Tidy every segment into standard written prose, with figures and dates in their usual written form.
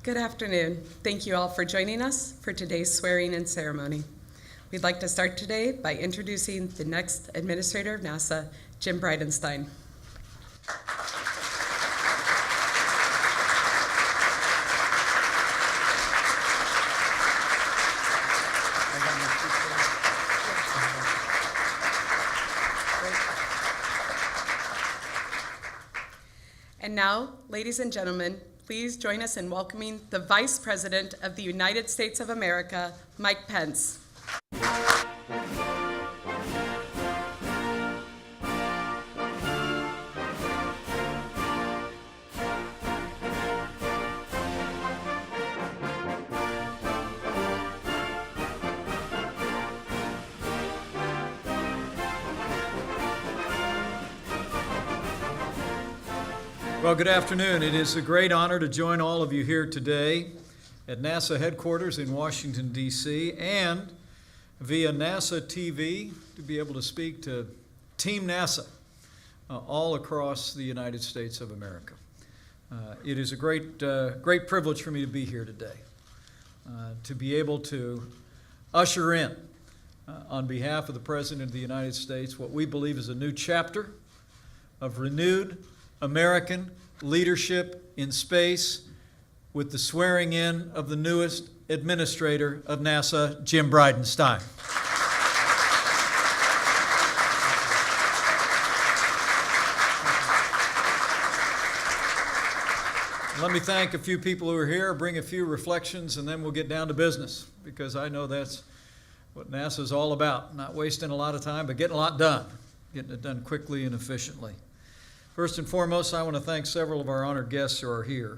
Good afternoon. Thank you all for joining us for today's swearing-in ceremony. We'd like to start today by introducing the next Administrator of NASA, Jim Bridenstine. And now, ladies and gentlemen, please join us in welcoming the Vice President of the United States of America, Mike Pence. Well, good afternoon. It is a great honor to join all of you here today at NASA headquarters in Washington, D.C., and via NASA TV to be able to speak to Team NASA all across the United States of America. It is a great privilege for me to be here today, to be able to usher in, on behalf of the President of the United States, what we believe is a new chapter of renewed American leadership in space with the swearing in of the newest administrator of NASA, Jim Bridenstine. Let me thank a few people who are here, bring a few reflections, and then we'll get down to business, because I know that's what NASA is all about, not wasting a lot of time, but getting a lot done, getting it done quickly and efficiently. First and foremost, I want to thank several of our honored guests who are here.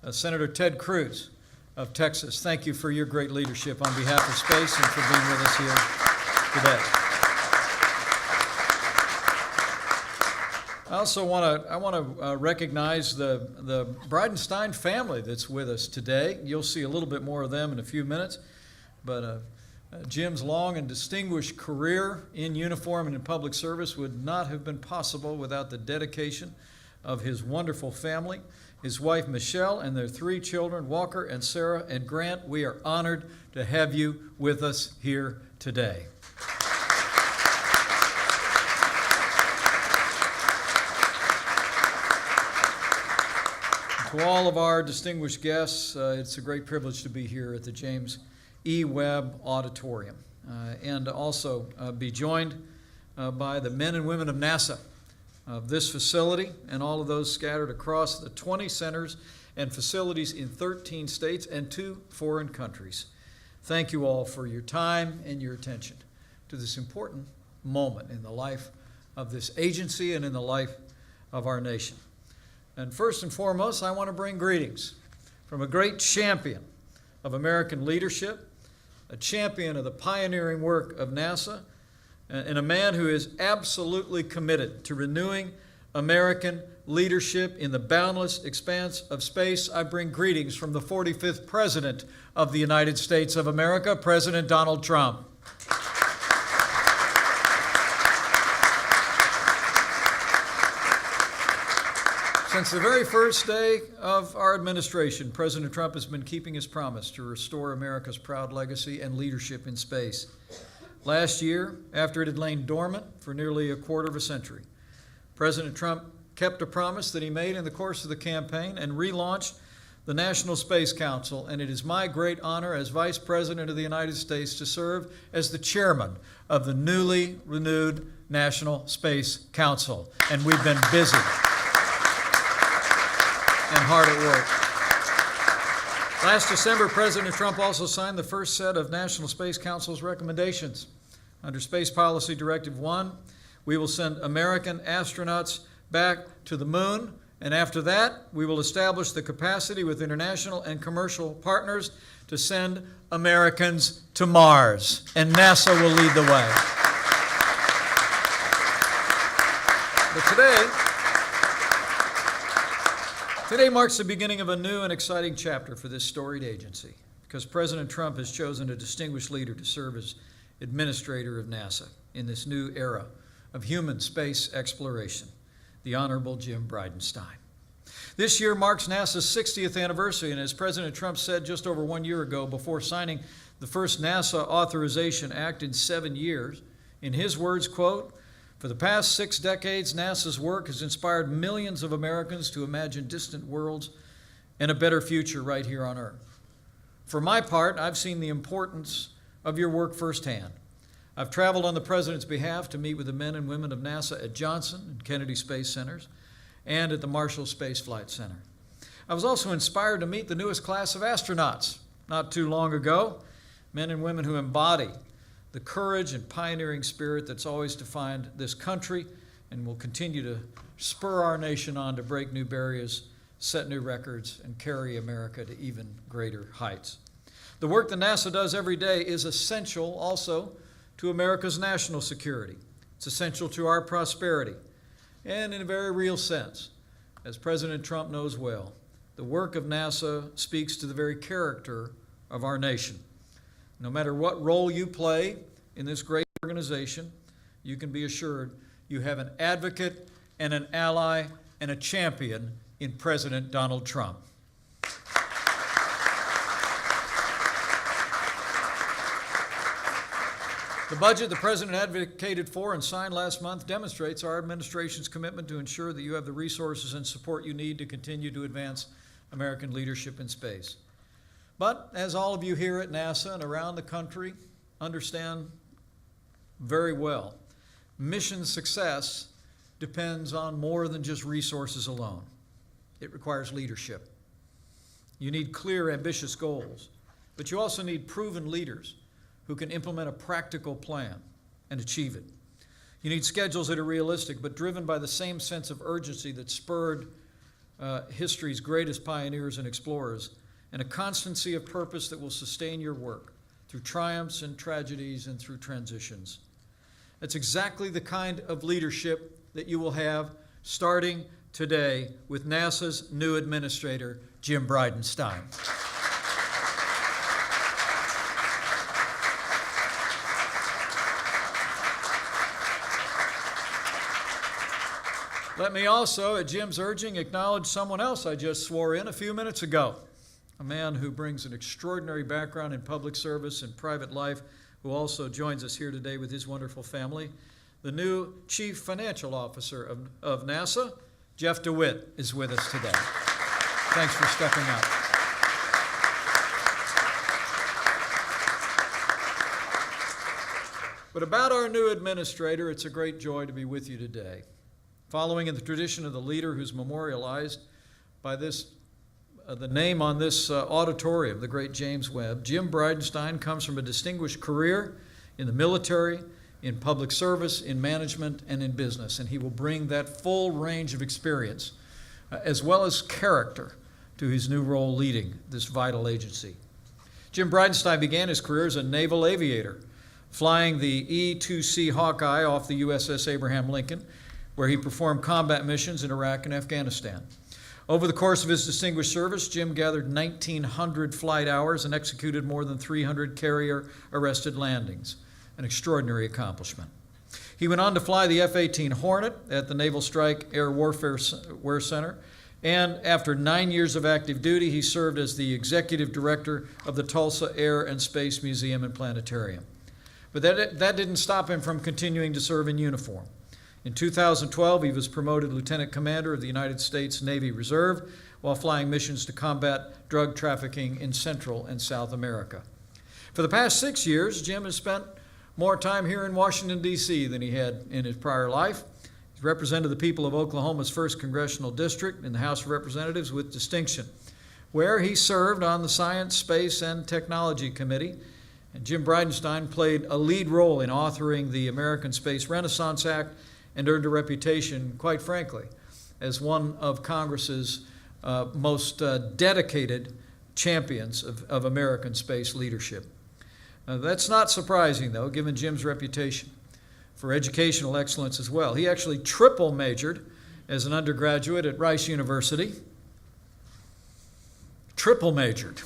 Senator Ted Cruz of Texas, thank you for your great leadership on behalf of space and for being with us here today. I also want to recognize the Bridenstine family that's with us today. You'll see a little bit more of them in a few minutes, but Jim's long and distinguished career in uniform and in public service would not have been possible without the dedication of his wonderful family, his wife Michelle and their 3 children, Walker and Sarah and Grant. We are honored to have you with us here today. To all of our distinguished guests, it's a great privilege to be here at the James E. Webb Auditorium, and also be joined by the men and women of NASA of this facility and all of those scattered across the 20 centers and facilities in 13 states and 2 foreign countries. Thank you all for your time and your attention to this important moment in the life of this agency and in the life of our nation. And first and foremost, I want to bring greetings from a great champion of American leadership, a champion of the pioneering work of NASA, and a man who is absolutely committed to renewing American leadership in the boundless expanse of space. I bring greetings from the 45th President of the United States of America, President Donald Trump. Since the very first day of our administration, President Trump has been keeping his promise to restore America's proud legacy and leadership in space. Last year, after it had lain dormant for nearly a quarter of a century, President Trump kept a promise that he made in the course of the campaign and relaunched the National Space Council, and it is my great honor as Vice President of the United States to serve as the chairman of the newly renewed National Space Council, and we've been busy and hard at work. Last December, President Trump also signed the first set of National Space Council's recommendations. Under Space Policy Directive 1, we will send American astronauts back to the moon, and after that, we will establish the capacity with international and commercial partners to send Americans to Mars, and NASA will lead the way. But Today marks the beginning of a new and exciting chapter for this storied agency, because President Trump has chosen a distinguished leader to serve as administrator of NASA in this new era of human space exploration, the Honorable Jim Bridenstine. This year marks NASA's 60th anniversary, and as President Trump said just over 1 year ago before signing the first NASA Authorization Act in 7 years, in his words, quote, "For the past 6 decades, NASA's work has inspired millions of Americans to imagine distant worlds and a better future right here on Earth. For my part, I've seen the importance of your work firsthand. I've traveled on the President's behalf to meet with the men and women of NASA at Johnson and Kennedy Space Centers and at the Marshall Space Flight Center. I was also inspired to meet the newest class of astronauts not too long ago, men and women who embody the courage and pioneering spirit that's always defined this country and will continue to spur our nation on to break new barriers, set new records, and carry America to even greater heights. The work that NASA does every day is essential also to America's national security. It's essential to our prosperity. And in a very real sense, as President Trump knows well, the work of NASA speaks to the very character of our nation. No matter what role you play in this great organization, you can be assured you have an advocate and an ally and a champion in President Donald Trump. The budget the President advocated for and signed last month demonstrates our administration's commitment to ensure that you have the resources and support you need to continue to advance American leadership in space. But as all of you here at NASA and around the country understand very well, mission success depends on more than just resources alone. It requires leadership. You need clear, ambitious goals, but you also need proven leaders who can implement a practical plan and achieve it. You need schedules that are realistic, but driven by the same sense of urgency that spurred history's greatest pioneers and explorers, and a constancy of purpose that will sustain your work through triumphs and tragedies and through transitions. That's exactly the kind of leadership that you will have starting today with NASA's new administrator, Jim Bridenstine. Let me also, at Jim's urging, acknowledge someone else I just swore in a few minutes ago, a man who brings an extraordinary background in public service and private life, who also joins us here today with his wonderful family. The new Chief Financial Officer of NASA, Jeff DeWitt, is with us today. Thanks for stepping up. But about our new administrator, it's a great joy to be with you today. Following in the tradition of the leader who's memorialized by the name on this auditorium, the great James Webb, Jim Bridenstine comes from a distinguished career in the military, in public service, in management, and in business. And he will bring that full range of experience, as well as character, to his new role leading this vital agency. Jim Bridenstine began his career as a naval aviator, flying the E-2C Hawkeye off the USS Abraham Lincoln, where he performed combat missions in Iraq and Afghanistan. Over the course of his distinguished service, Jim gathered 1,900 flight hours and executed more than 300 carrier-arrested landings, an extraordinary accomplishment. He went on to fly the F-18 Hornet at the Naval Strike Air Warfare Center, and after 9 years of active duty, he served as the executive director of the Tulsa Air and Space Museum and Planetarium. But that didn't stop him from continuing to serve in uniform. In 2012, he was promoted Lieutenant Commander of the United States Navy Reserve while flying missions to combat drug trafficking in Central and South America. For the past 6 years, Jim has spent more time here in Washington, D.C. than he had in his prior life. He's represented the people of Oklahoma's 1st Congressional District in the House of Representatives with distinction, where he served on the Science, Space, and Technology Committee. And Jim Bridenstine played a lead role in authoring the American Space Renaissance Act and earned a reputation, quite frankly, as one of Congress's most dedicated champions of American space leadership. That's not surprising, though, given Jim's reputation for educational excellence as well. He actually triple majored as an undergraduate at Rice University. Triple majored.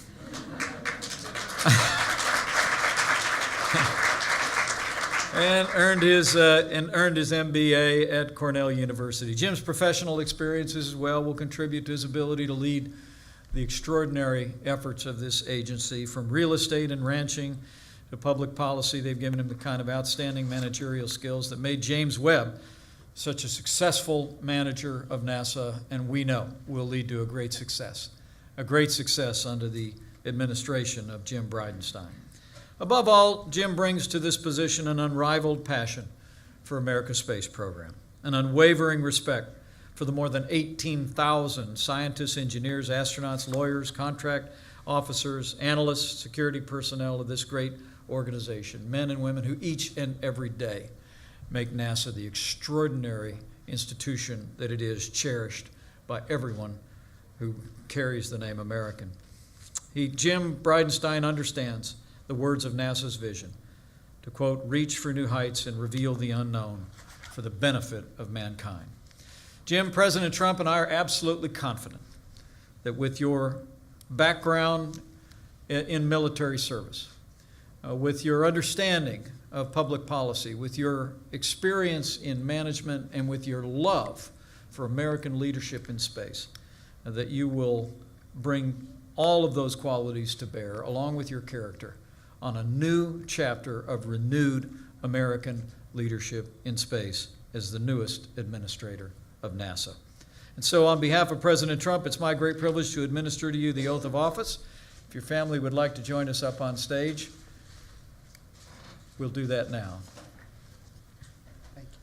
and earned his MBA at Cornell University. Jim's professional experiences as well will contribute to his ability to lead the extraordinary efforts of this agency, from real estate and ranching to public policy. They've given him the kind of outstanding managerial skills that made James Webb such a successful manager of NASA, and we know will lead to a great success under the administration of Jim Bridenstine. Above all, Jim brings to this position an unrivaled passion for America's space program, an unwavering respect for the more than 18,000 scientists, engineers, astronauts, lawyers, contract officers, analysts, security personnel of this great organization, men and women who each and every day make NASA the extraordinary institution that it is, cherished by everyone who carries the name American. Jim Bridenstine understands the words of NASA's vision to, quote, reach for new heights and reveal the unknown for the benefit of mankind. Jim, President Trump and I are absolutely confident that with your background in military service, with your understanding of public policy, with your experience in management, and with your love for American leadership in space, that you will bring all of those qualities to bear, along with your character, on a new chapter of renewed American leadership in space as the newest administrator of NASA. And so on behalf of President Trump, it's my great privilege to administer to you the oath of office. If your family would like to join us up on stage, we'll do that now. Thank you.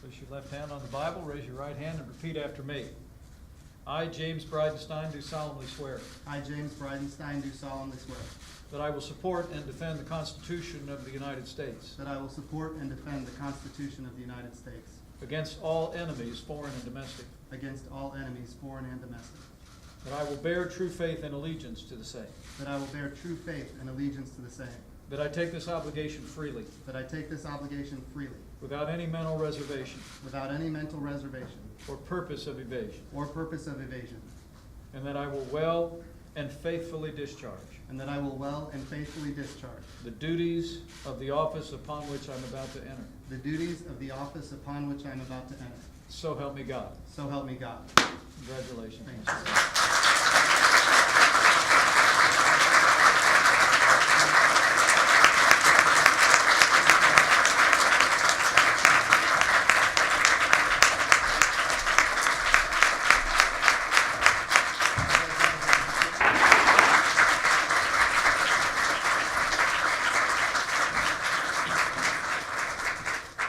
Place your left hand on the Bible, raise your right hand, and repeat after me. I, James Bridenstine, do solemnly swear I, James Bridenstine, do solemnly swear that I will support and defend the Constitution of the United States that I will support and defend the Constitution of the United States against all enemies, foreign and domestic, against all enemies, foreign and domestic, that I will bear true faith and allegiance to the same, that I will bear true faith and allegiance to the same, that I take this obligation freely, that I take this obligation freely, without any mental reservation without any mental reservation or purpose of evasion, or purpose of evasion, and that I will well and faithfully discharge and that I will well and faithfully discharge the duties of the office upon which I'm about to enter. the duties of the office upon which I am about to enter. So help me God. So help me God. Congratulations. Thank you.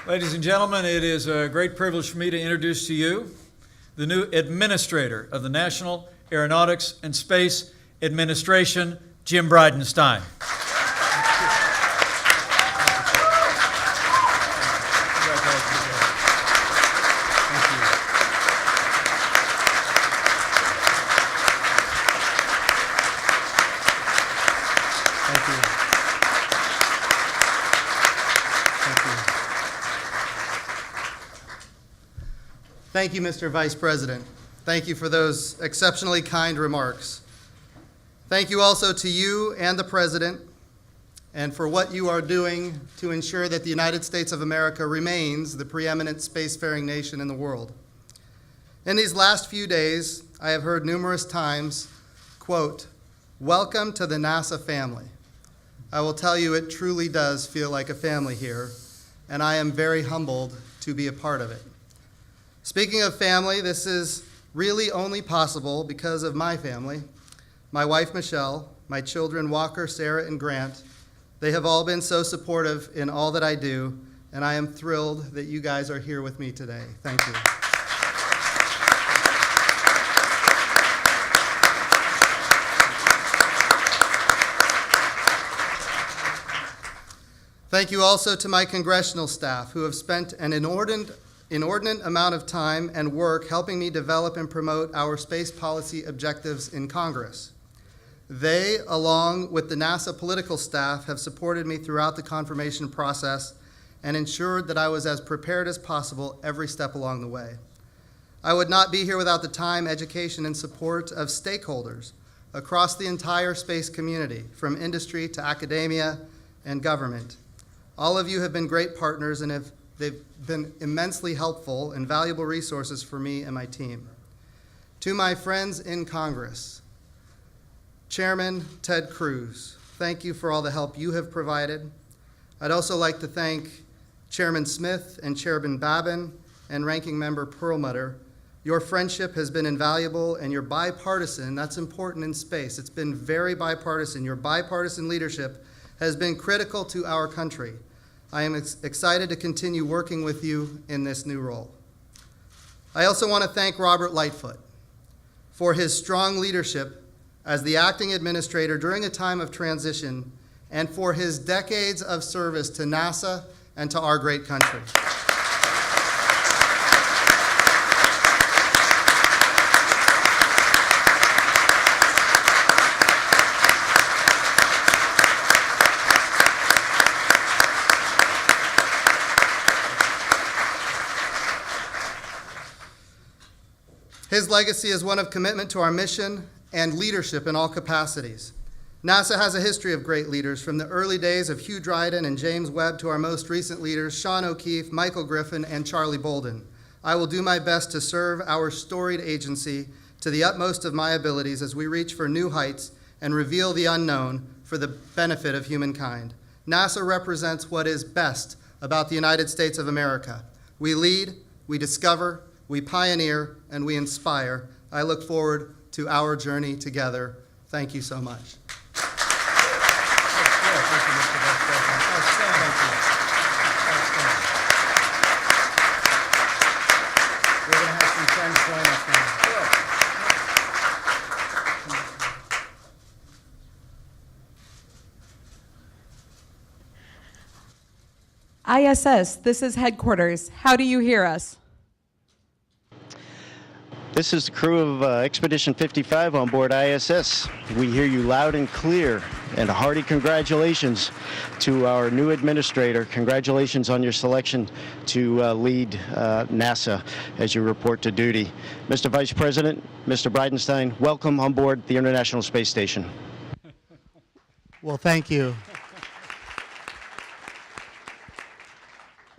Ladies and gentlemen, it is a great privilege for me to introduce to you the new administrator of the National Aeronautics and Space Administration, Jim Bridenstine. Thank you, Mr. Vice President. Thank you for those exceptionally kind remarks. Thank you also to you and the President, and for what you are doing to ensure that the United States of America remains the preeminent spacefaring nation in the world. In these last few days, I have heard numerous times, quote, "Welcome to the NASA family." I will tell you, it truly does feel like a family here, and I am very humbled to be a part of it. Speaking of family, this is really only possible because of my family, my wife, Michelle, my children, Walker, Sarah, and Grant. They have all been so supportive in all that I do, and I am thrilled that you guys are here with me today. Thank you. Thank you also to my congressional staff, who have spent an inordinate amount of time and work helping me develop and promote our space policy objectives in Congress. They, along with the NASA political staff, have supported me throughout the confirmation process and ensured that I was as prepared as possible every step along the way. I would not be here without the time, education, and support of stakeholders across the entire space community, from industry to academia and government. All of you have been great partners, and they've been immensely helpful and valuable resources for me and my team. To my friends in Congress, Chairman Ted Cruz, thank you for all the help you have provided. I'd also like to thank Chairman Smith and Chairman Babin and Ranking Member Perlmutter. Your friendship has been invaluable, and your bipartisan, that's important in space, it's been very bipartisan. Your bipartisan leadership has been critical to our country. I am excited to continue working with you in this new role. I also want to thank Robert Lightfoot for his strong leadership as the acting administrator during a time of transition, and for his decades of service to NASA and to our great country. His legacy is one of commitment to our mission and leadership in all capacities. NASA has a history of great leaders, from the early days of Hugh Dryden and James Webb to our most recent leaders, Sean O'Keefe, Michael Griffin, and Charlie Bolden. I will do my best to serve our storied agency to the utmost of my abilities as we reach for new heights and reveal the unknown for the benefit of humankind. NASA represents what is best about the United States of America. We lead, we discover, we pioneer, and we inspire. I look forward to our journey together. Thank you so much. We're going to have some friends join us now. ISS, this is headquarters. How do you hear us? This is the crew of Expedition 55 on board ISS. We hear you loud and clear, and a hearty congratulations to our new administrator. Congratulations on your selection to lead NASA as you report to duty. Mr. Vice President, Mr. Bridenstine, welcome on board the International Space Station. Well, thank you.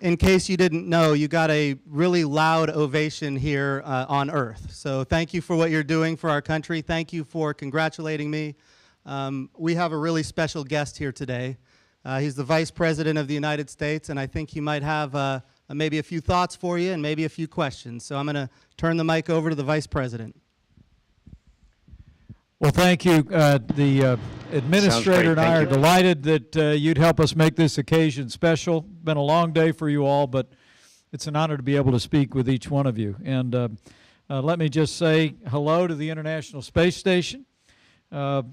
In case you didn't know, you got a really loud ovation here on Earth. So thank you for what you're doing for our country. Thank you for congratulating me. We have a really special guest here today. He's the Vice President of the United States, and I think he might have maybe a few thoughts for you and maybe a few questions. So I'm going to turn the mic over to the Vice President. Well, thank you. The administrator and I are delighted that you'd help us make this occasion special. Been a long day for you all, but it's an honor to be able to speak with each one of you. And let me just say hello to the International Space Station, to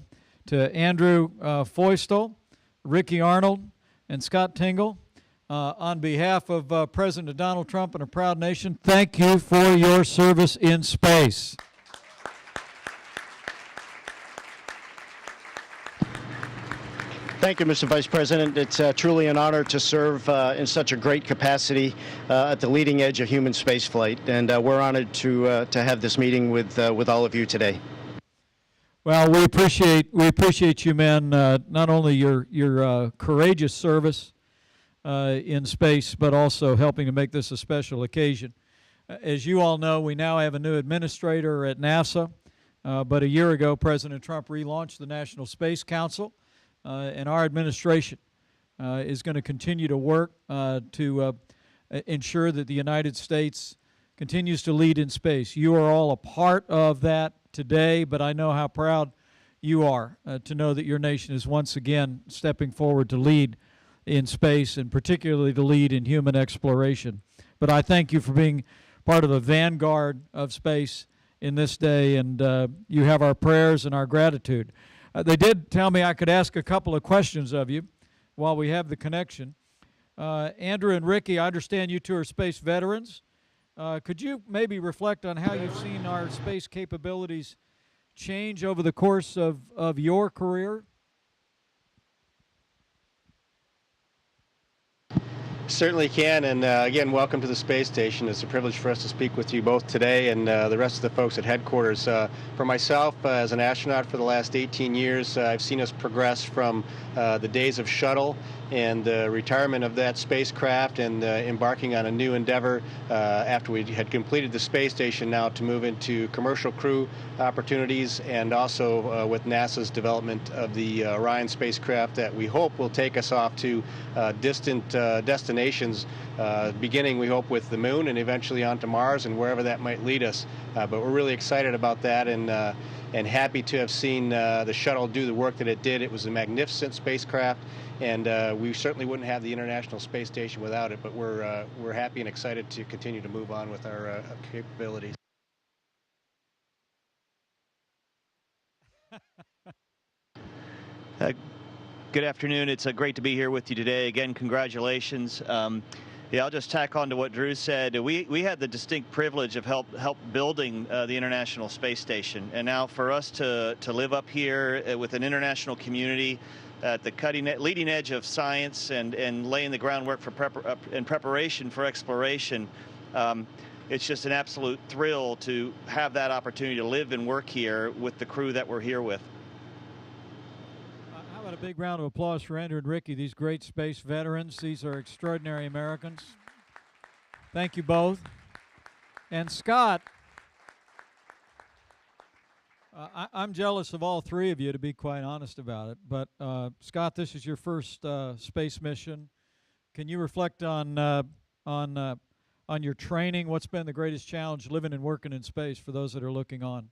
Andrew Feustel, Ricky Arnold, and Scott Tingle. On behalf of President Donald Trump and a proud nation, thank you for your service in space. Thank you, Mr. Vice President. It's truly an honor to serve in such a great capacity at the leading edge of human spaceflight, and we're honored to have this meeting with all of you today. Well, we appreciate you, men. Not only your courageous service in space, but also helping to make this a special occasion. As you all know, we now have a new administrator at NASA. But a year ago, President Trump relaunched the National Space Council. And our administration is going to continue to work to ensure that the United States continues to lead in space. You are all a part of that today, but I know how proud you are to know that your nation is once again stepping forward to lead in space, and particularly to lead in human exploration. But I thank you for being part of the vanguard of space in this day, and you have our prayers and our gratitude. They did tell me I could ask a couple of questions of you while we have the connection. Andrew and Ricky, I understand you two are space veterans. Could you maybe reflect on how you've seen our space capabilities change over the course of your career? Certainly can, and again, welcome to the space station. It's a privilege for us to speak with you both today and the rest of the folks at headquarters. For myself, as an astronaut for the last 18 years, I've seen us progress from the days of shuttle and the retirement of that spacecraft and embarking on a new endeavor after we had completed the space station now to move into commercial crew opportunities, and also with NASA's development of the Orion spacecraft that we hope will take us off to distant destinations, beginning, we hope, with the moon and eventually onto Mars and wherever that might lead us. But we're really excited about that and happy to have seen the shuttle do the work that it did. It was a magnificent spacecraft, and we certainly wouldn't have the International Space Station without it, but we're happy and excited to continue to move on with our capabilities. Good afternoon. It's great to be here with you today. Again, congratulations. Yeah, I'll just tack on to what Drew said. We had the distinct privilege of help building the International Space Station, and now for us to live up here with an international community at the leading edge of science and laying the groundwork for preparation for exploration. It's just an absolute thrill to have that opportunity to live and work here with the crew that we're here with. How about a big round of applause for Andrew and Ricky, these great space veterans. These are extraordinary Americans. Thank you both. And Scott, I'm jealous of all three of you, to be quite honest about it. But Scott, this is your first space mission. Can you reflect on your training? What's been the greatest challenge living and working in space for those that are looking on?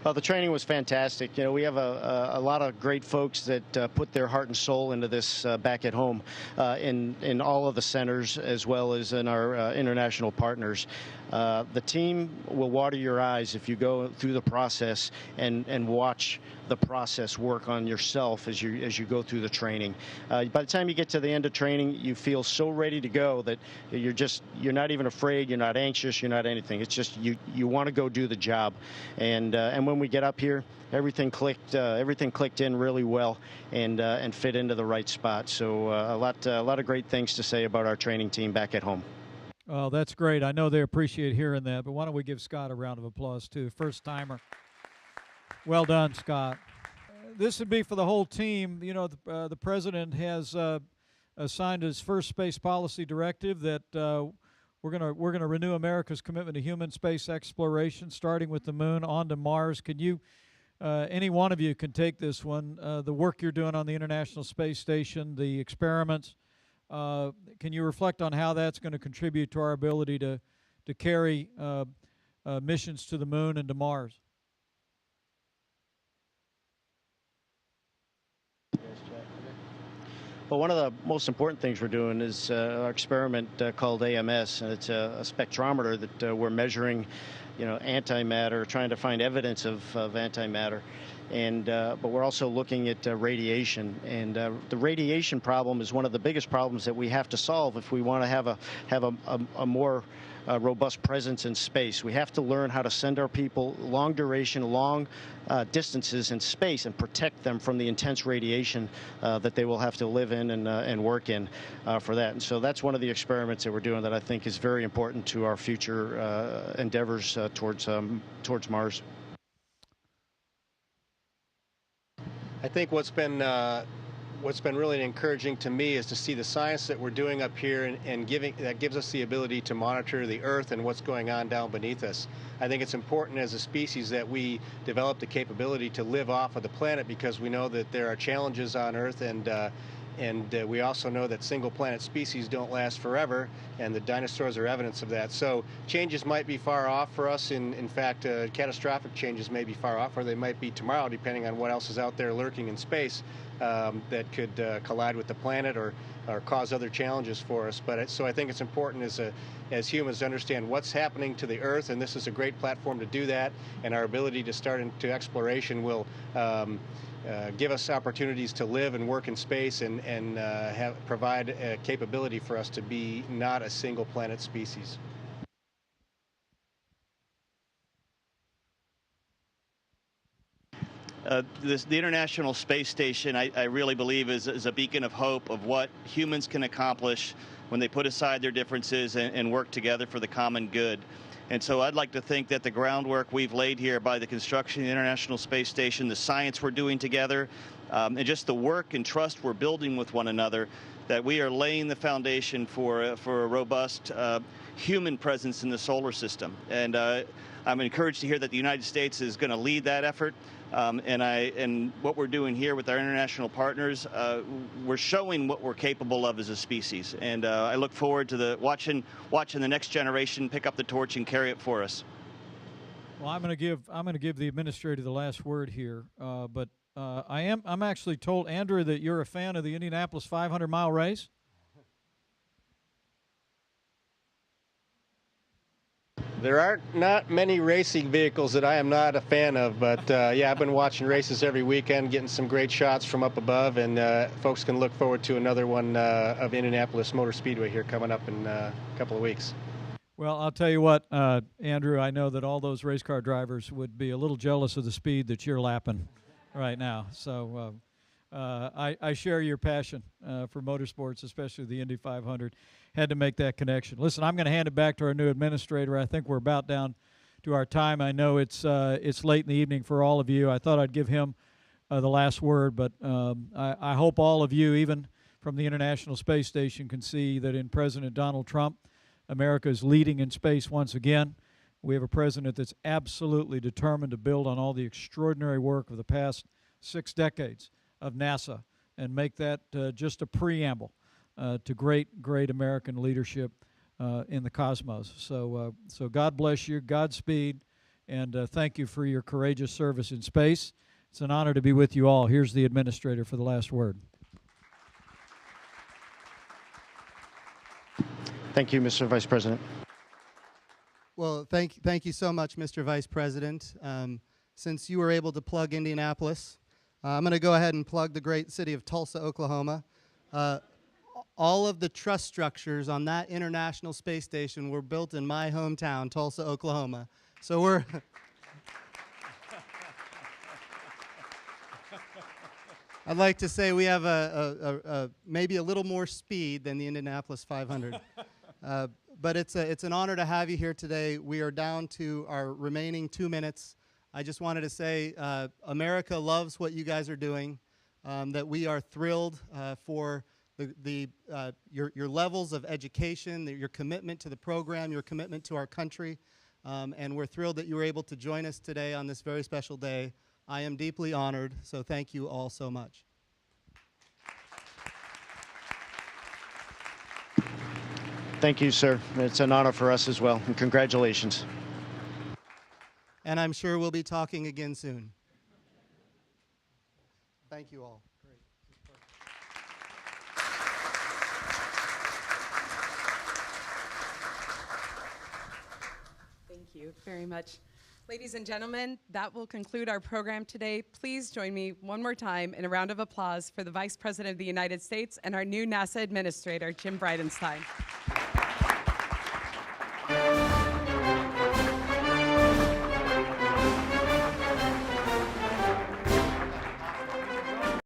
Well, the training was fantastic. You know, we have a lot of great folks that put their heart and soul into this back at home in all of the centers, as well as in our international partners. The team will water your eyes if you go through the process and watch the process work on yourself as you go through the training. By the time you get to the end of training, you feel so ready to go that you're not even afraid, you're not anxious, you're not anything. It's just you want to go do the job. And when we get up here, everything clicked in really well and fit into the right spot. So a lot of great things to say about our training team back at home. Oh, that's great. I know they appreciate hearing that, but why don't we give Scott a round of applause, too. First timer. Well done, Scott. This would be for the whole team. You know, the president has signed his first space policy directive that we're gonna renew America's commitment to human space exploration, starting with the moon on to Mars. Can you, any one of you can take this one, the work you're doing on the International Space Station, the experiments. Can you reflect on how that's going to contribute to our ability to carry missions to the moon and to Mars? Well, one of the most important things we're doing is our experiment called AMS, and it's a spectrometer that we're measuring, antimatter, trying to find evidence of antimatter. And but we're also looking at radiation, and the radiation problem is one of the biggest problems that we have to solve if we want to have a more robust presence in space. We have to learn how to send our people long duration, long distances in space and protect them from the intense radiation that they will have to live in and work in for that. And so that's one of the experiments that we're doing that I think is very important to our future endeavors towards Mars. I think what's been really encouraging to me is to see the science that we're doing up here and that gives us the ability to monitor the Earth and what's going on down beneath us. I think it's important as a species that we develop the capability to live off of the planet, because we know that there are challenges on Earth, and we also know that single planet species don't last forever, and the dinosaurs are evidence of that. So changes might be far off for us. In fact, catastrophic changes may be far off, or they might be tomorrow, depending on what else is out there lurking in space. that could collide with the planet or cause other challenges for us. So I think it's important as humans to understand what's happening to the Earth, and this is a great platform to do that, and our ability to start into exploration will give us opportunities to live and work in space and provide a capability for us to be not a single planet species. The International Space Station, I really believe, is a beacon of hope of what humans can accomplish when they put aside their differences and work together for the common good. And so I'd like to think that the groundwork we've laid here by the construction of the International Space Station, the science we're doing together, and just the work and trust we're building with one another, that we are laying the foundation for a robust human presence in the solar system. And I'm encouraged to hear that the United States is going to lead that effort. And what we're doing here with our international partners, we're showing what we're capable of as a species. And I look forward to watching the next generation pick up the torch and carry it for us. Well, I'm going to give the administrator the last word here, but I'm actually told, Andrew, that you're a fan of the Indianapolis 500-mile race. There are not many racing vehicles that I am not a fan of, but yeah, I've been watching races every weekend, getting some great shots from up above, and folks can look forward to another one of Indianapolis Motor Speedway here coming up in a couple of weeks. Well, I'll tell you what, Andrew, I know that all those race car drivers would be a little jealous of the speed that you're lapping right now. So I share your passion for motorsports, especially the Indy 500. Had to make that connection. Listen, I'm going to hand it back to our new administrator. I think we're about down to our time. I know it's late in the evening for all of you. I thought I'd give him the last word, but I hope all of you, even from the International Space Station, can see that in President Donald Trump, America is leading in space once again. We have a president that's absolutely determined to build on all the extraordinary work of the past 6 decades of NASA and make that just a preamble to great American leadership in the cosmos. So God bless you, Godspeed, and thank you for your courageous service in space. It's an honor to be with you all. Here's the administrator for the last word. Thank you, Mr. Vice President. Well, thank you so much, Mr. Vice President. Since you were able to plug Indianapolis, I'm going to go ahead and plug the great city of Tulsa, Oklahoma. All of the truss structures on that International Space Station were built in my hometown, Tulsa, Oklahoma. So we're I'd like to say we have maybe a little more speed than the Indianapolis 500. But it's an honor to have you here today. We are down to our remaining 2 minutes. I just wanted to say America loves what you guys are doing, that we are thrilled for your levels of education, your commitment to the program, your commitment to our country, and we're thrilled that you were able to join us today on this very special day. I am deeply honored, so thank you all so much. Thank you, sir. It's an honor for us as well, and congratulations. And I'm sure we'll be talking again soon. Thank you all. Thank you very much. Ladies and gentlemen, that will conclude our program today. Please join me one more time in a round of applause for the Vice President of the United States and our new NASA Administrator, Jim Bridenstine.